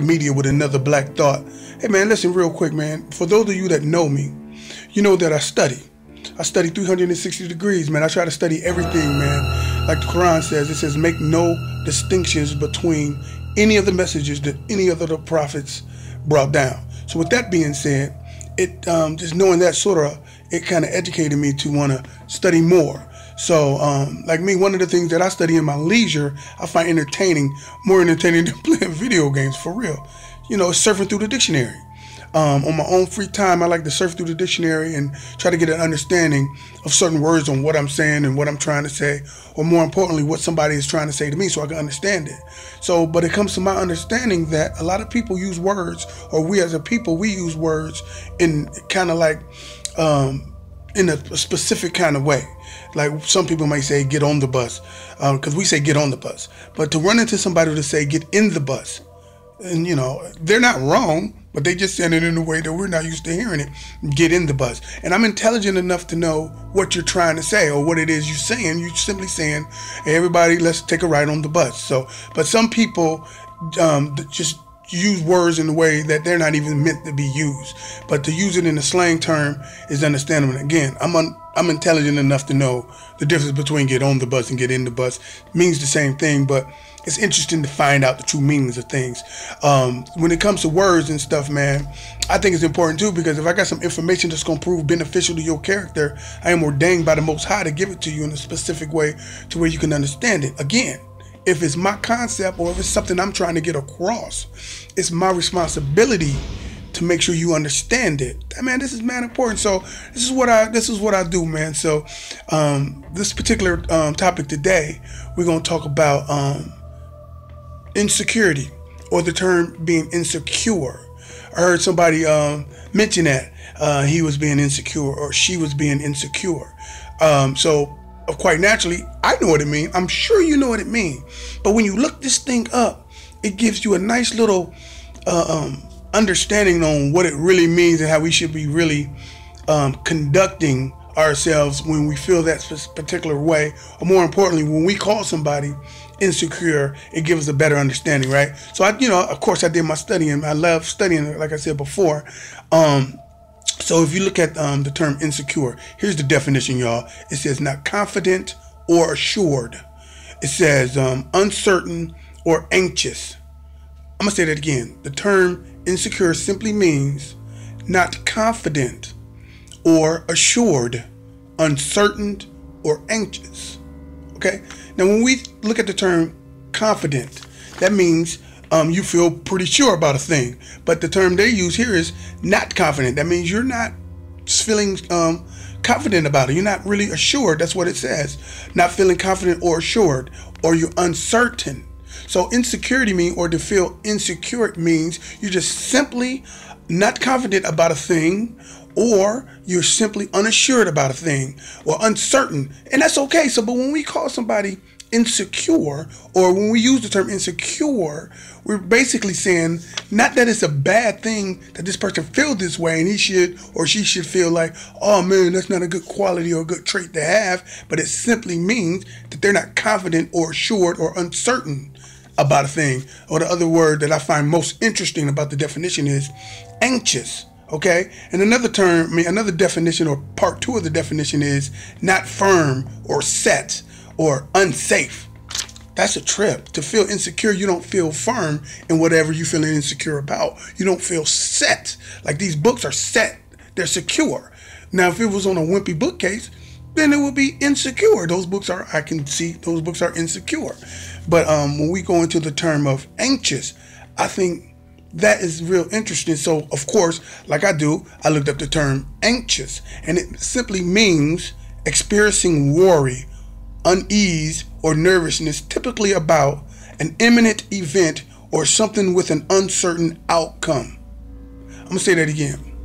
Media with another black thought. Hey man, listen real quick, man. For those of you that know me, you know that I study 360 degrees, man. I try to study everything, man. Like the Quran says, it says make no distinctions between any of the messages that any of the prophets brought down. So with that being said, it just knowing that it kind of educated me to want to study more. So like me, one of the things that I study in my leisure, I find more entertaining than playing video games, for real. You know, surfing through the dictionary. On my own free time, I like to surf through the dictionary and try to get an understanding of certain words on what I'm saying and what I'm trying to say, or more importantly, what somebody is trying to say to me so I can understand it. So, but it comes to my understanding that a lot of people use words, or we as a people, we use words in kind of like, in a specific kind of way. Like some people might say, get on the bus, because we say get on the bus. But to run into somebody to say, get in the bus, and you know, they're not wrong, but they just said it in a way that we're not used to hearing it. Get in the bus. And I'm intelligent enough to know what you're trying to say or what it is you're saying. You're simply saying, hey, everybody, let's take a ride on the bus. So, but some people just use words in a way that they're not even meant to be used. But to use it in a slang term is understandable. And again, I'm intelligent enough to know the difference between get on the bus and get in the bus. It means the same thing, but it's interesting to find out the true meanings of things. When it comes to words and stuff, man, I think it's important too, because if I got some information that's going to prove beneficial to your character, I am ordained by the Most High to give it to you in a specific way to where you can understand it. Again, if it's my concept or if it's something I'm trying to get across, it's my responsibility to make sure you understand it. Man, this is man important. So this is what I do, man. So this particular topic today, we're gonna talk about insecurity, or the term being insecure. I heard somebody mention that he was being insecure or she was being insecure. So quite naturally, I know what it means. I'm sure you know what it means. But when you look this thing up, it gives you a nice little understanding on what it really means and how we should be really conducting ourselves when we feel that particular way. Or more importantly, when we call somebody insecure, it gives us a better understanding, right? So of course I did my studying. I love studying, like I said before. So if you look at the term insecure, here's the definition, y'all. It says not confident or assured. It says uncertain or anxious. I'm gonna say that again. The term insecure simply means not confident or assured, uncertain or anxious. Okay. Now, when we look at the term confident, that means you feel pretty sure about a thing. But the term they use here is not confident. That means you're not feeling confident about it. You're not really assured. That's what it says. Not feeling confident or assured, or you're uncertain. So insecurity means, or to feel insecure means you're just simply not confident about a thing, or you're simply unassured about a thing, or uncertain. And that's okay. So, but when we call somebody insecure, or when we use the term insecure, we're basically saying not that it's a bad thing that this person feels this way and he should or she should feel like, oh man, that's not a good quality or a good trait to have, but it simply means that they're not confident or assured or uncertain about a thing. Or the other word that I find most interesting about the definition is anxious. Okay, and another term, another definition, or part two of the definition, is not firm or set or unsafe. That's a trip. To feel insecure, you don't feel firm in whatever you're feeling insecure about. You don't feel set. Like these books are set. they're secure. Now, if it was on a wimpy bookcase, then it would be insecure. Those books are, I can see those books are insecure. But when we go into the term of anxious, I think that is real interesting. So, of course, like I do, I looked up the term anxious, and it simply means experiencing worry, unease, or nervousness, typically about an imminent event or something with an uncertain outcome. I'm going to say that again.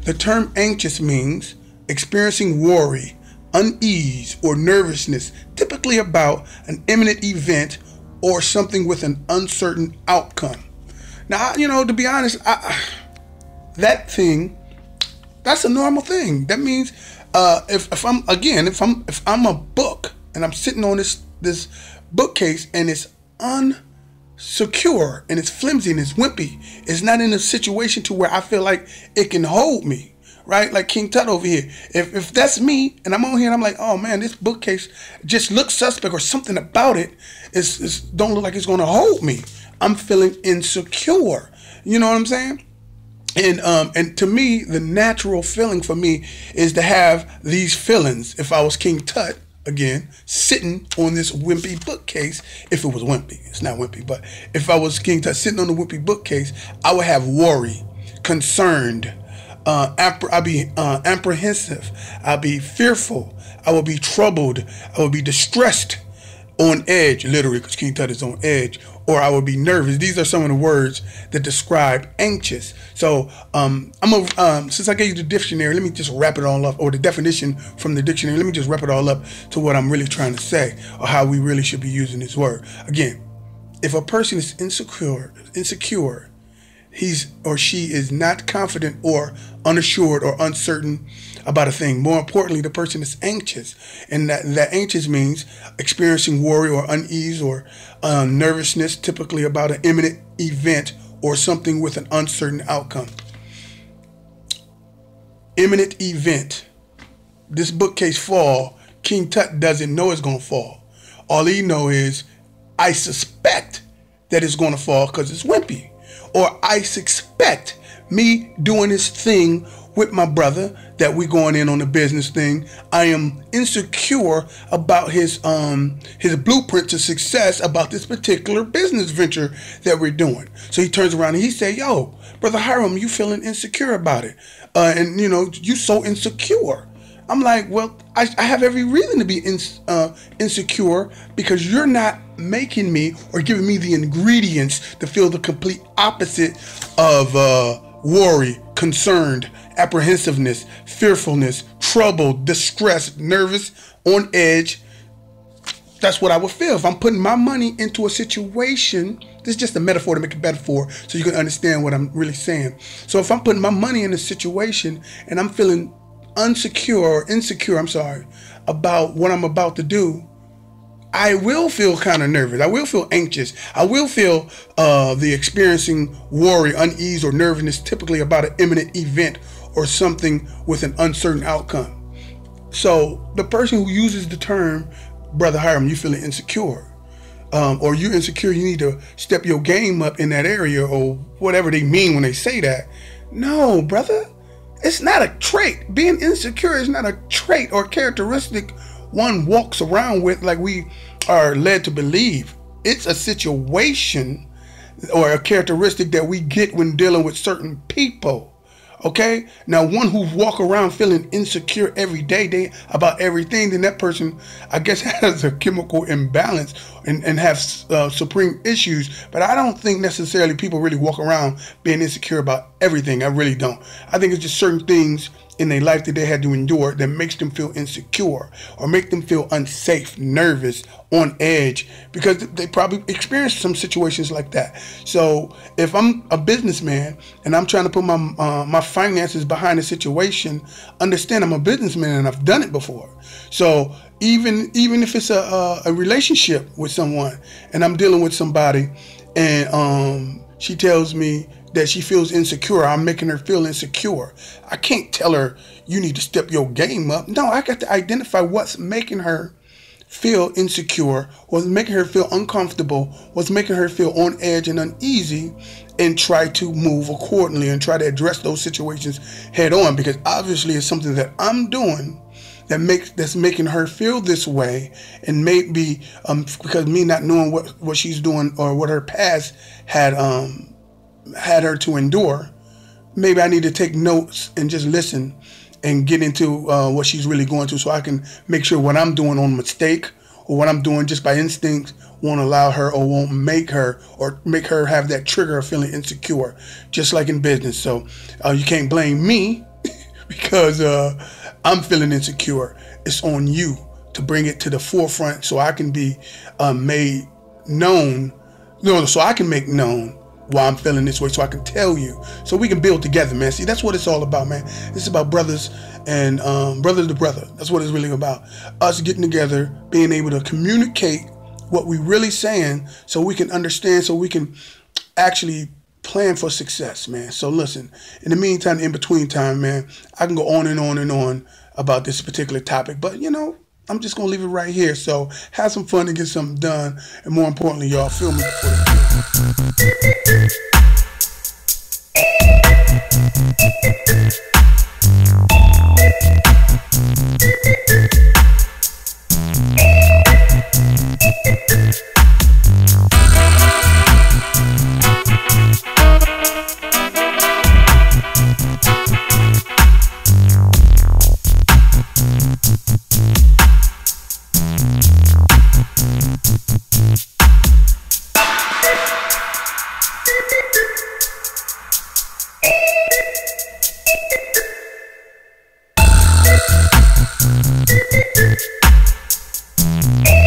The term anxious means experiencing worry, unease, or nervousness, typically about an imminent event or something with an uncertain outcome. Now, to be honest, that's a normal thing. That means if I'm a book and I'm sitting on this bookcase and it's unsecure and it's flimsy and it's wimpy, it's not in a situation to where I feel like it can hold me, right? Like King Tut over here. If that's me and I'm on here and I'm like, oh man, this bookcase just looks suspect, or something about it is don't look like it's going to hold me, I'm feeling insecure. You know what I'm saying? And to me, the natural feeling for me is to have these feelings. If I was King Tut, again, sitting on this wimpy bookcase, if it was wimpy, it's not wimpy, but if I was King Tut sitting on the wimpy bookcase, I would have worry, concerned, I'd be apprehensive, I'd be fearful, I would be troubled, I would be distressed, on edge, literally, because King Tut is on edge, or I would be nervous. These are some of the words that describe anxious. So since I gave you the dictionary, let me just wrap it all up, or the definition from the dictionary. Let me just wrap it all up to what I'm really trying to say, or how we really should be using this word. Again, if a person is insecure, he's or she is not confident or unassured or uncertain about a thing. More importantly, the person is anxious, and that anxious means experiencing worry or unease or nervousness, typically about an imminent event or something with an uncertain outcome. Imminent event. This bookcase fall, King Tut doesn't know it's going to fall. All he knows is, I suspect that it's going to fall because it's wimpy. Or I suspect me doing this thing with my brother, that we going in on a business thing, I am insecure about his blueprint to success about this particular business venture that we're doing. So he turns around and he say, yo, Brother Hiram, you feeling insecure about it? And you so insecure. I'm like, well, I have every reason to be insecure, because you're not making me or giving me the ingredients to feel the complete opposite of worry, concerned, apprehensiveness, fearfulness, troubled, distressed, nervous, on edge. That's what I would feel if I'm putting my money into a situation. This is just a metaphor to make a metaphor so you can understand what I'm really saying. So if I'm putting my money in a situation and I'm feeling insecure about what I'm about to do, I will feel kind of nervous. I will feel anxious. I will feel the experiencing worry, unease, or nervousness, typically about an imminent event or something with an uncertain outcome. So the person who uses the term, Brother Hiram, you feeling insecure, or you're insecure, you need to step your game up in that area, or whatever they mean when they say that. No, brother. It's not a trait. Being insecure is not a trait or characteristic one walks around with like we are led to believe. It's a situation or a characteristic that we get when dealing with certain people. Okay? Now, one who walk around feeling insecure every day about everything, then that person, I guess, has a chemical imbalance and has supreme issues. But I don't think necessarily people really walk around being insecure about everything. I really don't. I think it's just certain things in their life that they had to endure that makes them feel insecure or make them feel unsafe, nervous, on edge, because they probably experienced some situations like that. So if I'm a businessman and I'm trying to put my finances behind a situation, understand I'm a businessman and I've done it before. So even if it's a relationship with someone and I'm dealing with somebody and she tells me that she feels insecure, I'm making her feel insecure, I can't tell her you need to step your game up. No, I got to identify what's making her feel insecure, what's making her feel uncomfortable, what's making her feel on edge and uneasy, and try to move accordingly and try to address those situations head on, because obviously it's something that I'm doing that's making her feel this way, and maybe because me not knowing what she's doing or what her past had her to endure, maybe I need to take notes and just listen and get into what she's really going through, so I can make sure what I'm doing on mistake or what I'm doing just by instinct won't allow her or won't make her have that trigger of feeling insecure, just like in business. So you can't blame me because I'm feeling insecure. It's on you to bring it to the forefront so I can be made known. No, so I can make known why I'm feeling this way, so I can tell you, so we can build together, man. See, that's what it's all about, man. It's about brothers and brother to brother. That's what it's really about. Us getting together, being able to communicate what we really saying, so we can understand, so we can actually plan for success, man. So listen, in the meantime, in between time, man, I can go on and on and on about this particular topic, but you know, I'm just gonna leave it right here. So have some fun and get something done, and more importantly, y'all, feel me before the Hey!